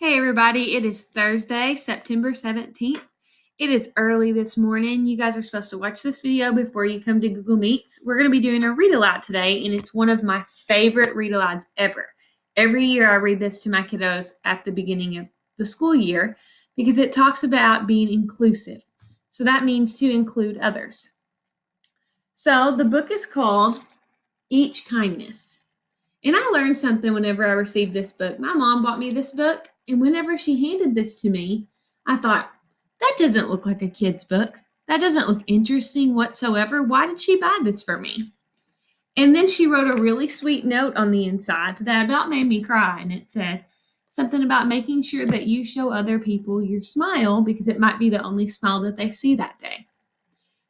Hey everybody, it is Thursday, September 17th. It is early this morning. You guys are supposed to watch this video before you come to Google Meets. We're going to be doing a read aloud today, and it's one of my favorite read alouds ever. Every year I read this to my kiddos at the beginning of the school year because it talks about being inclusive. So that means to include others. So the book is called Each Kindness. And I learned something whenever I received this book. My mom bought me this book, and whenever she handed this to me, I thought, that doesn't look like a kid's book. That doesn't look interesting whatsoever. Why did she buy this for me? And then she wrote a really sweet note on the inside that about made me cry, and it said something about making sure that you show other people your smile because it might be the only smile that they see that day.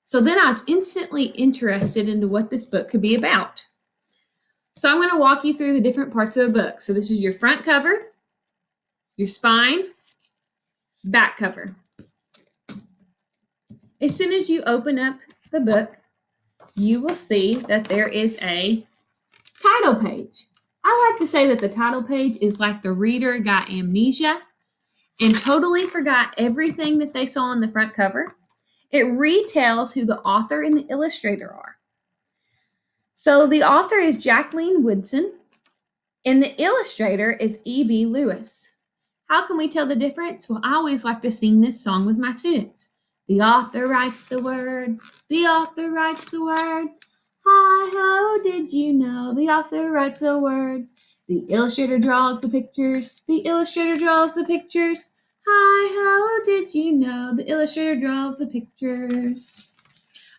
So then I was instantly interested into what this book could be about. So I'm going to walk you through the different parts of a book. So this is your front cover, your spine, back cover. As soon as you open up the book, you will see that there is a title page. I like to say that the title page is like the reader got amnesia and totally forgot everything that they saw on the front cover. It retells who the author and the illustrator are. So the author is Jacqueline Woodson, and the illustrator is E.B. Lewis. How can we tell the difference? Well, I always like to sing this song with my students. The author writes the words. The author writes the words. Hi-ho, did you know? The author writes the words. The illustrator draws the pictures. The illustrator draws the pictures. Hi-ho, did you know? The illustrator draws the pictures.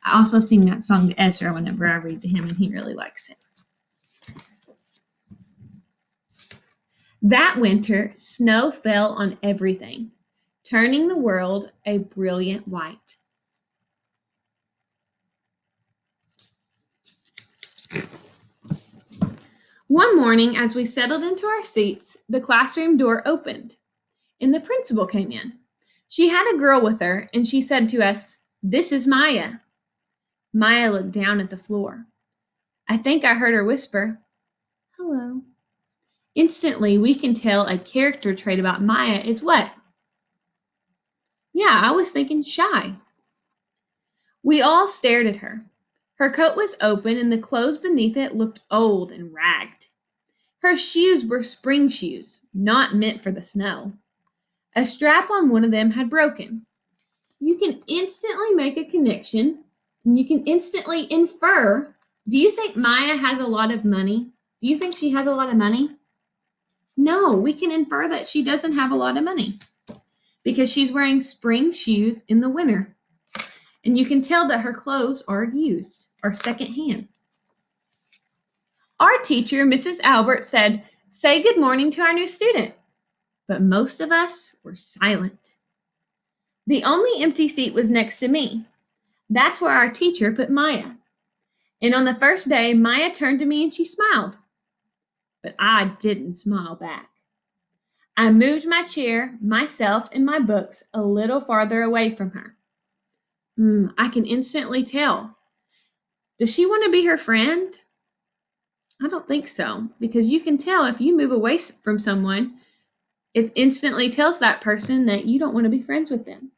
I also sing that song to Ezra whenever I read to him, and he really likes it. That winter, snow fell on everything, turning the world a brilliant white. One morning, as we settled into our seats, the classroom door opened, and the principal came in. She had a girl with her, and she said to us, "This is Maya." Maya looked down at the floor. I think I heard her whisper, "Hello." Instantly, we can tell a character trait about Maya is what? Yeah, I was thinking shy. We all stared at her. Her coat was open and the clothes beneath it looked old and ragged. Her shoes were spring shoes, not meant for the snow. A strap on one of them had broken. You can instantly make a connection and you can instantly infer. Do you think Maya has a lot of money? Do you think she has a lot of money? No, we can infer that she doesn't have a lot of money because she's wearing spring shoes in the winter. And you can tell that her clothes are used or secondhand. Our teacher, Mrs. Albert, said, "Say good morning to our new student." But most of us were silent. The only empty seat was next to me. That's where our teacher put Maya. And on the first day, Maya turned to me and she smiled. But I didn't smile back. I moved my chair, myself, and my books a little farther away from her. I can instantly tell. Does she want to be her friend? I don't think so, because you can tell if you move away from someone, it instantly tells that person that you don't want to be friends with them.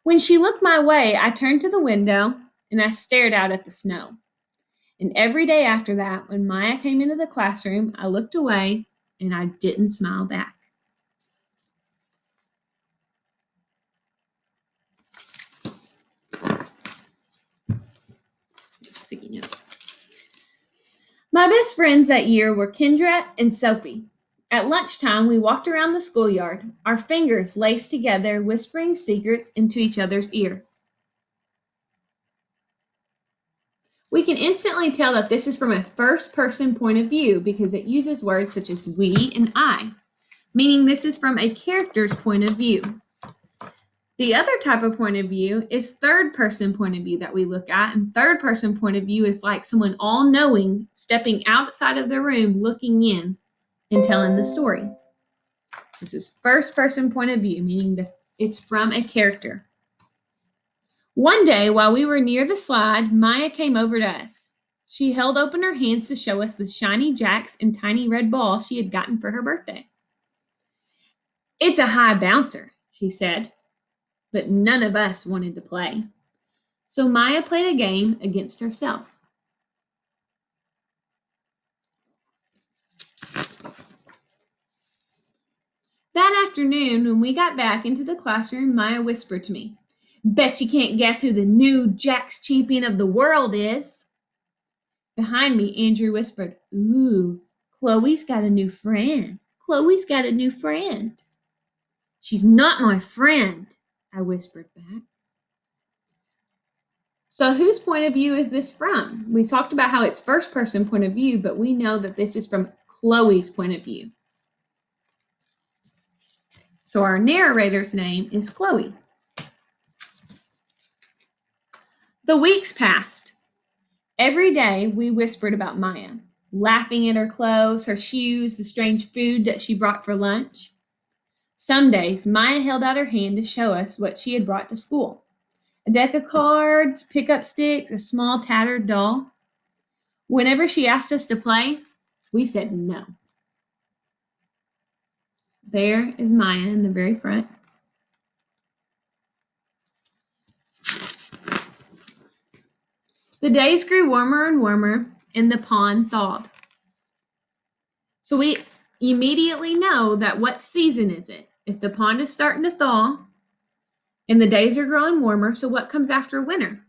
When she looked my way, I turned to the window and I stared out at the snow. And every day after that, when Maya came into the classroom, I looked away and I didn't smile back. Sticky note. My best friends that year were Kendra and Sophie. At lunchtime, we walked around the schoolyard, our fingers laced together, whispering secrets into each other's ear. We can instantly tell that this is from a first-person point of view because it uses words such as we and I, meaning this is from a character's point of view. The other type of point of view is third-person point of view that we look at, and third-person point of view is like someone all-knowing stepping outside of the room, looking in, and telling the story. So this is first-person point of view, meaning that it's from a character. One day, while we were near the slide, Maya came over to us. She held open her hands to show us the shiny jacks and tiny red ball she had gotten for her birthday. It's a high bouncer, she said, but none of us wanted to play. So Maya played a game against herself. That afternoon, when we got back into the classroom, Maya whispered to me, "Bet you can't guess who the new Jax champion of the world is." Behind me, Andrew whispered, "Ooh, Chloe's got a new friend. Chloe's got a new friend." "She's not my friend," I whispered back. So whose point of view is this from? We talked about how it's first person point of view, but we know that this is from Chloe's point of view. So our narrator's name is Chloe. The weeks passed. Every day we whispered about Maya, laughing at her clothes, her shoes, the strange food that she brought for lunch. Some days Maya held out her hand to show us what she had brought to school. A deck of cards, pickup sticks, a small tattered doll. Whenever she asked us to play, we said no. There is Maya in the very front. The days grew warmer and warmer, and the pond thawed. So we immediately know that what season is it? If the pond is starting to thaw and the days are growing warmer, so what comes after winter?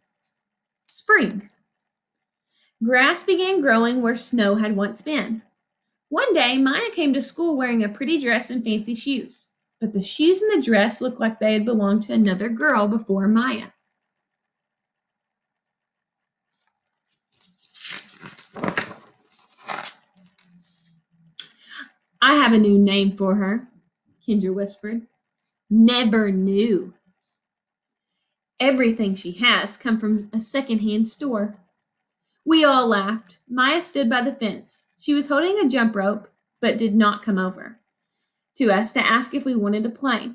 Spring. Grass began growing where snow had once been. One day, Maya came to school wearing a pretty dress and fancy shoes, but the shoes and the dress looked like they had belonged to another girl before Maya. "I have a new name for her," Kendra whispered. "Never knew. Everything she has come from a secondhand store." We all laughed. Maya stood by the fence. She was holding a jump rope, but did not come over to us to ask if we wanted to play.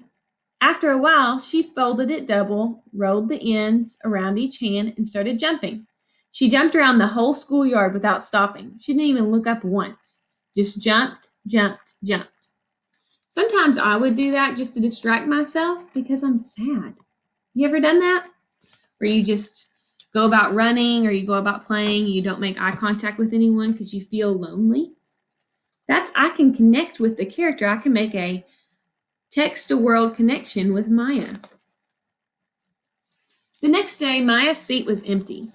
After a while, she folded it double, rolled the ends around each hand, and started jumping. She jumped around the whole schoolyard without stopping. She didn't even look up once. Just jumped, jumped, jumped. Sometimes I would do that just to distract myself because I'm sad. You ever done that? Where you just go about running or you go about playing, you don't make eye contact with anyone because you feel lonely? I can connect with the character. I can make a text-to-world connection with Maya. The next day, Maya's seat was empty.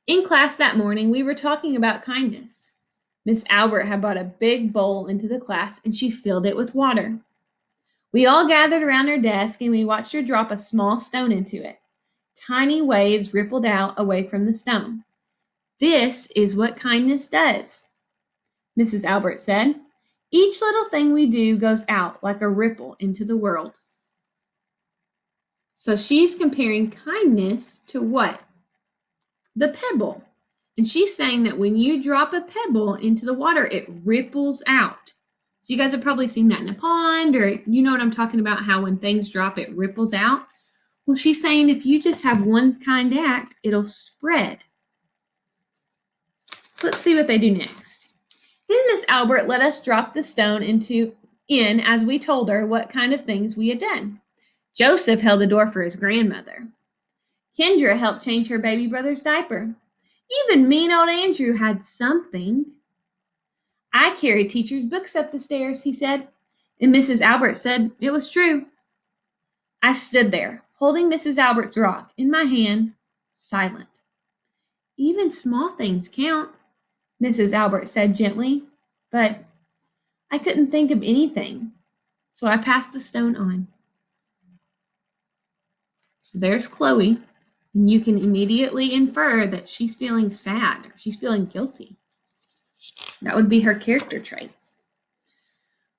In class that morning, we were talking about kindness. Miss Albert had brought a big bowl into the class and she filled it with water. We all gathered around her desk and we watched her drop a small stone into it. Tiny waves rippled out away from the stone. "This is what kindness does," Mrs. Albert said. "Each little thing we do goes out like a ripple into the world." So she's comparing kindness to what? The pebble. And she's saying that when you drop a pebble into the water, it ripples out. So you guys have probably seen that in a pond, or you know what I'm talking about, how when things drop, it ripples out. Well, she's saying if you just have one kind act, it'll spread. So let's see what they do next. Then Miss Albert let us drop the stone in as we told her what kind of things we had done. Joseph held the door for his grandmother. Kendra helped change her baby brother's diaper. Even mean old Andrew had something. "I carried teacher's books up the stairs," he said, and Mrs. Albert said it was true. I stood there, holding Mrs. Albert's rock in my hand, silent. "Even small things count," Mrs. Albert said gently, but I couldn't think of anything, so I passed the stone on. So there's Chloe, and you can immediately infer that she's feeling sad, or she's feeling guilty. That would be her character trait.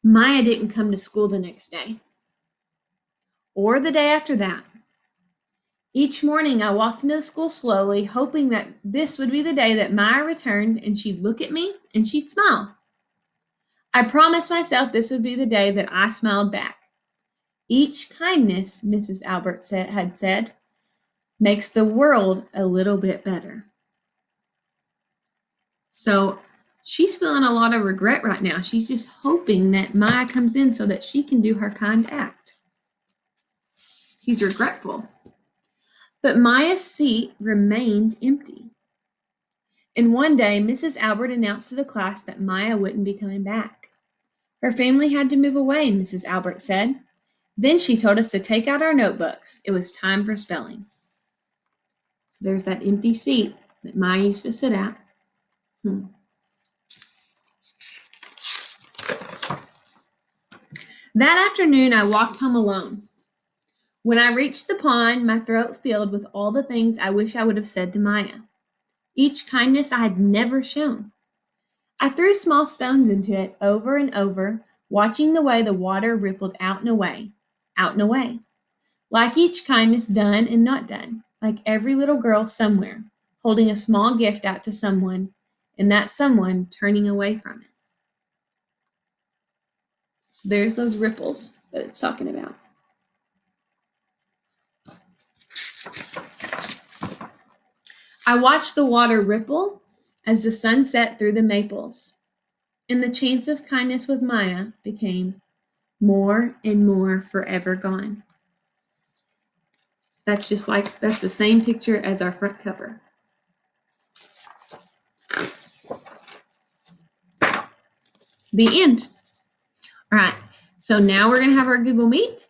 Maya didn't come to school the next day, or the day after that. Each morning I walked into the school slowly, hoping that this would be the day that Maya returned and she'd look at me and she'd smile. I promised myself this would be the day that I smiled back. Each kindness, Mrs. Albert had said, makes the world a little bit better. So She's feeling a lot of regret right now. She's just hoping that Maya comes in so that she can do her kind act. She's regretful. But Maya's seat remained empty. And one day, Mrs. Albert announced to the class that Maya wouldn't be coming back. Her family had to move away, Mrs. Albert said. Then she told us to take out our notebooks. It was time for spelling. So there's that empty seat that Maya used to sit at. That afternoon, I walked home alone. When I reached the pond, my throat filled with all the things I wish I would have said to Maya. Each kindness I had never shown. I threw small stones into it over and over, watching the way the water rippled out and away, like each kindness done and not done, like every little girl somewhere, holding a small gift out to someone, and that someone turning away from it. So there's those ripples that it's talking about. I watched the water ripple as the sun set through the maples, and the chance of kindness with Maya became more and more forever gone. That's the same picture as our front cover. The end. All right, so now we're going to have our Google Meet,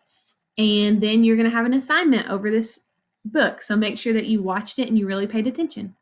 and then you're going to have an assignment over this book. So make sure that you watched it and you really paid attention.